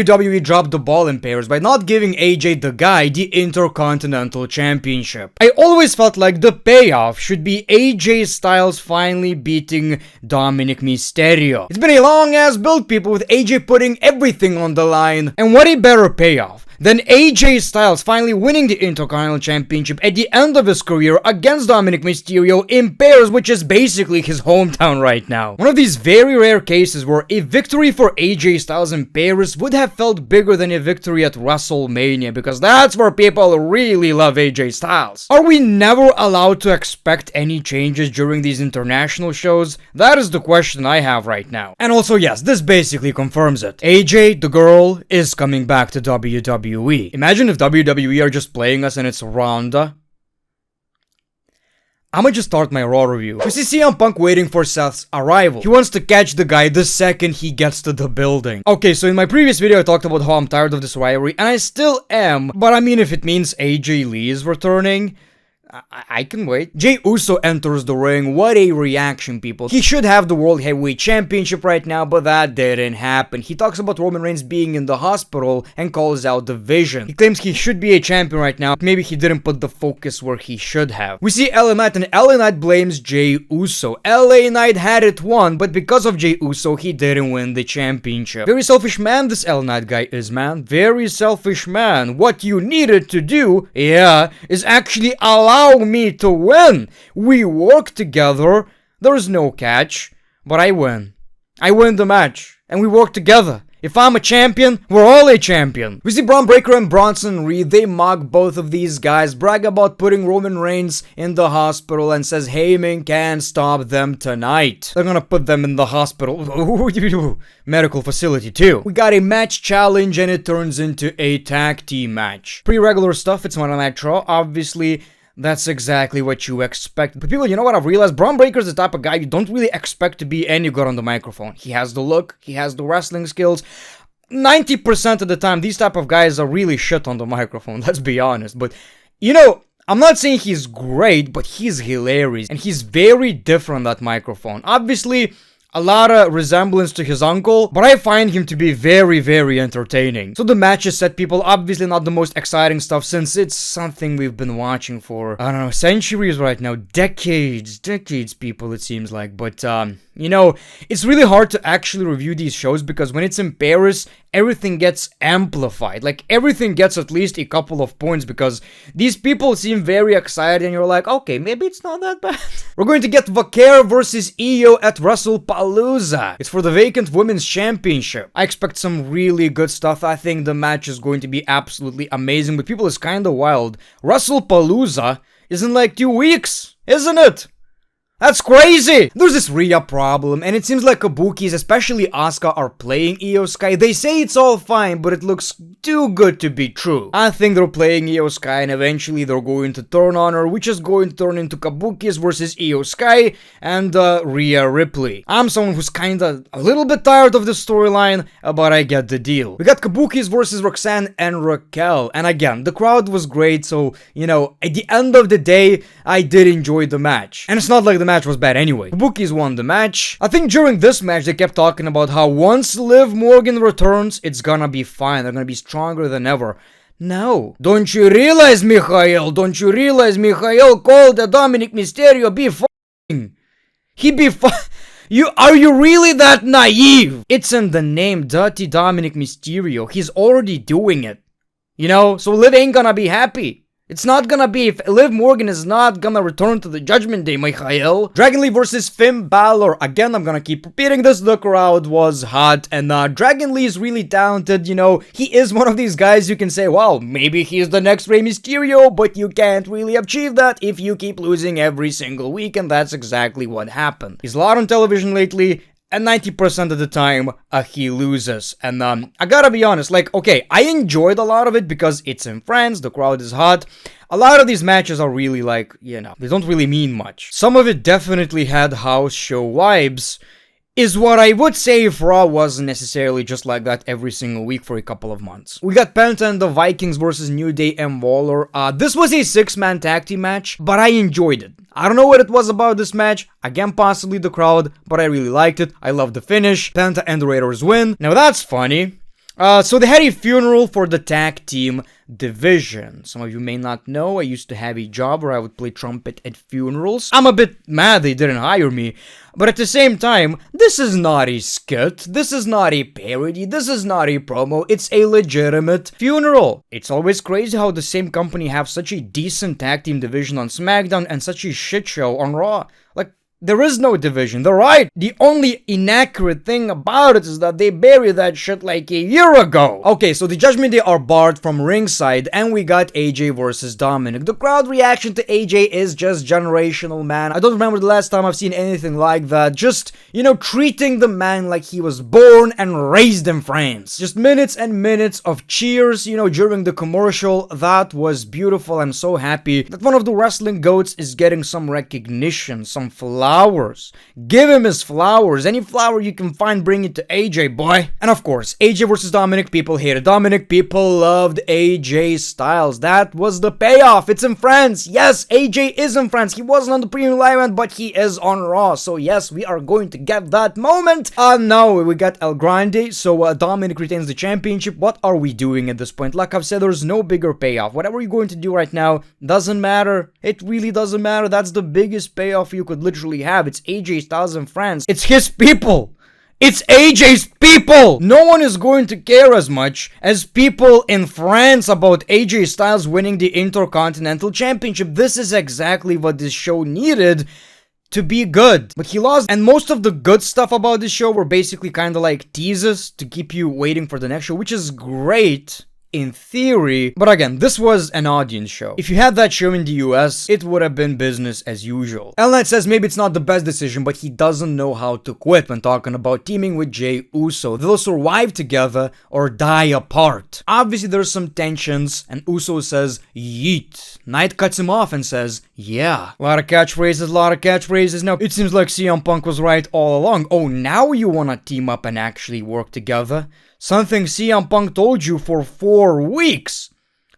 WWE dropped the ball in pairs by not giving AJ the guy the Intercontinental Championship. I always felt like the payoff should be AJ Styles finally beating Dominic Mysterio. It's been a long ass build, people, with AJ putting everything on the line, and what a better payoff than AJ Styles finally winning the Intercontinental Championship at the end of his career against Dominic Mysterio in pairs, which is basically his hometown right now. One of these very rare cases where a victory for AJ Styles in Paris would have felt bigger than a victory at WrestleMania, because that's where people really love AJ Styles. Are we never allowed to expect any changes during these international shows? That is the question I have right now. And also, yes, this basically confirms it. AJ, the girl, is coming back to WWE. Imagine if WWE are just playing us and it's Ronda. I'ma just start my Raw review. We see CM Punk waiting for Seth's arrival. He wants to catch the guy the second he gets to the building. Okay, so in my previous video I talked about how I'm tired of this rivalry, and I still am, but I mean, if it means AJ Lee is returning, I can wait. Jey Uso enters the ring. What a reaction, people. He should have the World Heavyweight Championship right now, but that didn't happen. He talks about Roman Reigns being in the hospital and calls out the Vision. He claims he should be a champion right now. Maybe he didn't put the focus where he should have. We see LA Knight, and LA Knight blames Jey Uso. LA Knight had it won, but because of Jey Uso, he didn't win the championship. Very selfish man this LA Knight guy is, man. Very selfish man. What you needed to do, yeah, is actually allow me to win. We work together. There's no catch, but I win. I win the match, and we work together. If I'm a champion, we're all a champion. We see Braun Breaker and Bronson Reed. They mock both of these guys, brag about putting Roman Reigns in the hospital, and says Heyman can't stop them tonight. They're gonna put them in the hospital. Medical facility too. We got a match challenge, and it turns into a tag team match. Pretty regular stuff. It's Monday Night Raw, obviously. That's exactly what you expect. But people, you know what I've realized? Braun Breaker's the type of guy you don't really expect to be any good on the microphone. He has the look, he has the wrestling skills. 90% of the time, these type of guys are really shit on the microphone, let's be honest. But, you know, I'm not saying he's great, but he's hilarious. And he's very different on that microphone. Obviously, a lot of resemblance to his uncle, but I find him to be very, very entertaining. So the match is set, people. Obviously not the most exciting stuff, since it's something we've been watching for, I don't know, centuries right now. Decades, people, it seems like. But, you know, it's really hard to actually review these shows, because when it's in Paris, everything gets amplified. Like, everything gets at least a couple of points, because these people seem very excited, and you're like, okay, maybe it's not that bad. We're going to get Vaquer versus Io at WrestlePalooza. It's for the vacant women's championship. I expect some really good stuff. I think the match is going to be absolutely amazing, but people, it's kind of wild. WrestlePalooza is in like 2 weeks, isn't it? That's crazy! There's this Rhea problem, and it seems like Kabukis, especially Asuka, are playing Io Sky. They say it's all fine, but it looks too good to be true. I think they're playing Io Sky, and eventually they're going to turn on her, which is going to turn into Kabukis versus Io Sky and Rhea Ripley. I'm someone who's kinda a little bit tired of this storyline, but I get the deal. We got Kabukis versus Roxanne and Raquel, and again, the crowd was great, so, you know, at the end of the day, I did enjoy the match. And it's not like the match was bad anyway. The Bookies won the match. I think during this match they kept talking about how once Liv Morgan returns, it's gonna be fine. They're gonna be stronger than ever. No. Don't you realize, Mikhail? Don't you realize Mikhail called Dominic Mysterio be f***ing? He be Are you really that naive? It's in the name, Dirty Dominic Mysterio. He's already doing it. You know? So Liv ain't gonna be happy. It's not gonna be, if Liv Morgan is not gonna return to the Judgment Day, Mikhail. Dragon Lee versus Finn Balor. Again, I'm gonna keep repeating this. The crowd was hot, and Dragon Lee is really talented, you know. He is one of these guys you can say, wow, maybe he's the next Rey Mysterio, but you can't really achieve that if you keep losing every single week, and that's exactly what happened. He's a lot on television lately, and 90% of the time, he loses. And I gotta be honest, like, okay, I enjoyed a lot of it because it's in France, the crowd is hot. A lot of these matches are really like, you know, they don't really mean much. Some of it definitely had house show vibes, is what I would say if Raw wasn't necessarily just like that every single week for a couple of months. We got Penta and the Vikings versus New Day and Waller. This was a 6-man tag team match, but I enjoyed it. I don't know what it was about this match, again possibly the crowd, but I really liked it. I loved the finish. Penta and the Raiders win. Now that's funny. So they had a funeral for the tag team division. Some of you may not know, I used to have a job where I would play trumpet at funerals. I'm a bit mad they didn't hire me, but at the same time, this is not a skit, this is not a parody, this is not a promo, it's a legitimate funeral. It's always crazy how the same company have such a decent tag team division on SmackDown and such a shit show on Raw. Like, there is no division, they're right. The only inaccurate thing about it is that they buried that shit like a year ago. Okay, so the Judgment Day are barred from ringside and we got AJ versus Dominic. The crowd reaction to AJ is just generational, man. I don't remember the last time I've seen anything like that. Just, you know, treating the man like he was born and raised in France. Just minutes and minutes of cheers, you know, during the commercial. That was beautiful. I'm so happy that one of the wrestling goats is getting some recognition, some flowers. Give him his flowers. Any flower you can find, bring it to AJ, boy. And of course, AJ versus Dominic. People hated Dominic. People loved AJ Styles. That was the payoff. It's in France. Yes, AJ is in France. He wasn't on the premium live event, but he is on Raw. So yes, we are going to get that moment. Now we got El Grande. So Dominic retains the championship. What are we doing at this point? Like I've said, there's no bigger payoff. Whatever you're going to do right now doesn't matter. It really doesn't matter. That's the biggest payoff you could literally have. It's AJ Styles in France. It's his people. It's AJ's people! No one is going to care as much as people in France about AJ Styles winning the Intercontinental Championship. This is exactly what this show needed to be good. But he lost, and most of the good stuff about this show were basically kind of like teases to keep you waiting for the next show, which is great in theory, but again, this was an audience show. If you had that show in the US, it would have been business as usual. LNet says maybe it's not the best decision, but he doesn't know how to quit when talking about teaming with Jey Uso. They'll survive together or die apart. Obviously, there's some tensions, and Uso says, yeet. Knight cuts him off and says, yeah. A lot of catchphrases. Now, it seems like CM Punk was right all along. Oh, now you wanna team up and actually work together? Something CM Punk told you for 4 weeks.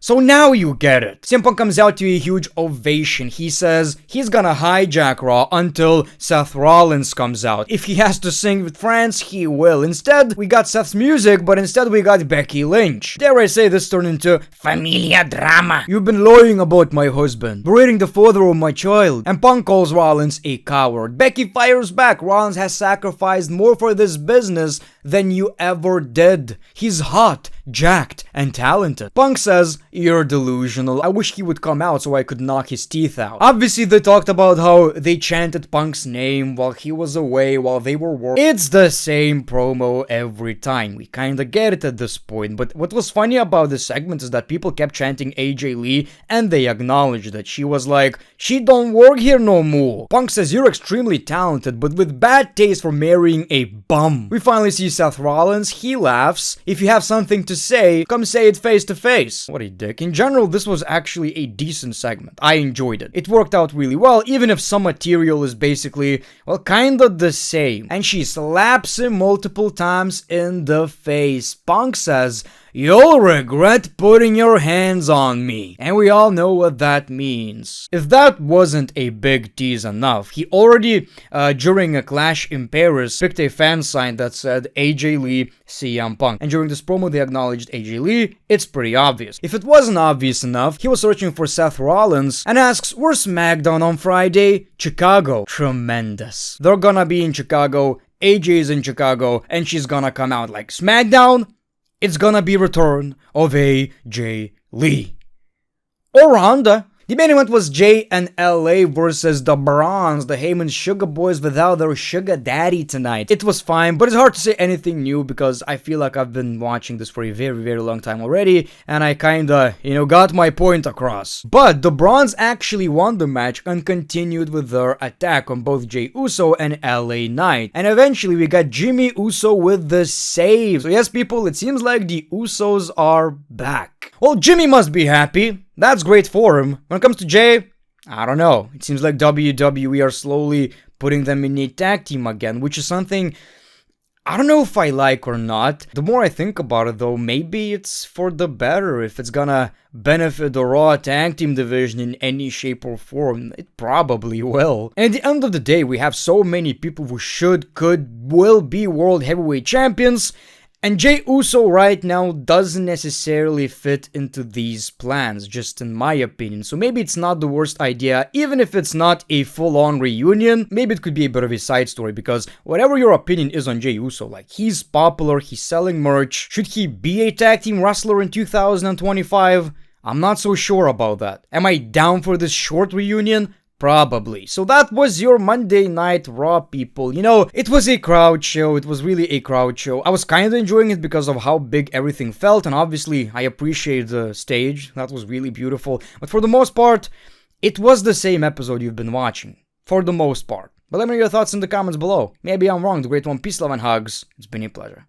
So now you get it. CM Punk comes out to a huge ovation. He says he's gonna hijack Raw until Seth Rollins comes out. If he has to sing with France, he will. Instead, we got Seth's music, but instead we got Becky Lynch. Dare I say this turned into familia drama. You've been lying about my husband, berating the father of my child. And Punk calls Rollins a coward. Becky fires back. Rollins has sacrificed more for this business than you ever did. He's hot, jacked, and talented. Punk says, you're delusional. I wish he would come out so I could knock his teeth out. Obviously, they talked about how they chanted Punk's name while he was away, while they were working. It's the same promo every time. We kinda get it at this point, but what was funny about this segment is that people kept chanting AJ Lee, and they acknowledged that. She was like, she don't work here no more. Punk says, you're extremely talented, but with bad taste for marrying a bum. We finally see Seth Rollins. He laughs. If you have something to say, come say it face to face. What a dick. In general, this was actually a decent segment. I enjoyed it. It worked out really well, even if some material is basically, well, kinda the same. And she slaps him multiple times in the face. Punk says, you'll regret putting your hands on me. And we all know what that means. If that wasn't a big tease enough, he already, during a clash in Paris, picked a fan sign that said AJ Lee, CM Punk. And during this promo, they acknowledged AJ Lee. It's pretty obvious. If it wasn't obvious enough, he was searching for Seth Rollins and asks, where's SmackDown on Friday? Chicago. Tremendous. They're gonna be in Chicago. AJ's in Chicago, and she's gonna come out like SmackDown. It's gonna be return of AJ Lee. Or Honda. The main event was Jay and LA versus the Bronze, the Heyman Sugar Boys without their sugar daddy tonight. It was fine, but it's hard to say anything new because I feel like I've been watching this for a very, very long time already, and I kinda, got my point across. But the Bronze actually won the match and continued with their attack on both Jey Uso and LA Knight. And eventually we got Jimmy Uso with the save. So yes, people, it seems like the Usos are back. Well, Jimmy must be happy. That's great for him. When it comes to Jay, I don't know. It seems like WWE are slowly putting them in a tag team again, which is something I don't know if I like or not. The more I think about it though, maybe it's for the better. If it's gonna benefit the Raw tag team division in any shape or form, it probably will. And at the end of the day, we have so many people who should, could, will be world heavyweight champions. And Jey Uso right now doesn't necessarily fit into these plans, just in my opinion. So maybe it's not the worst idea, even if it's not a full-on reunion. Maybe it could be a bit of a side story, because whatever your opinion is on Jey Uso, like, he's popular, he's selling merch. Should he be a tag team wrestler in 2025? I'm not so sure about that. Am I down for this short reunion? Probably. So that was your Monday Night Raw, people. You know, it was a crowd show. It was really a crowd show. I was kind of enjoying it because of how big everything felt, and obviously I appreciate the stage. That was really beautiful. But for the most part, it was the same episode you've been watching. For the most part. But let me know your thoughts in the comments below. Maybe I'm wrong. The Great One, peace, love, and hugs. It's been a pleasure.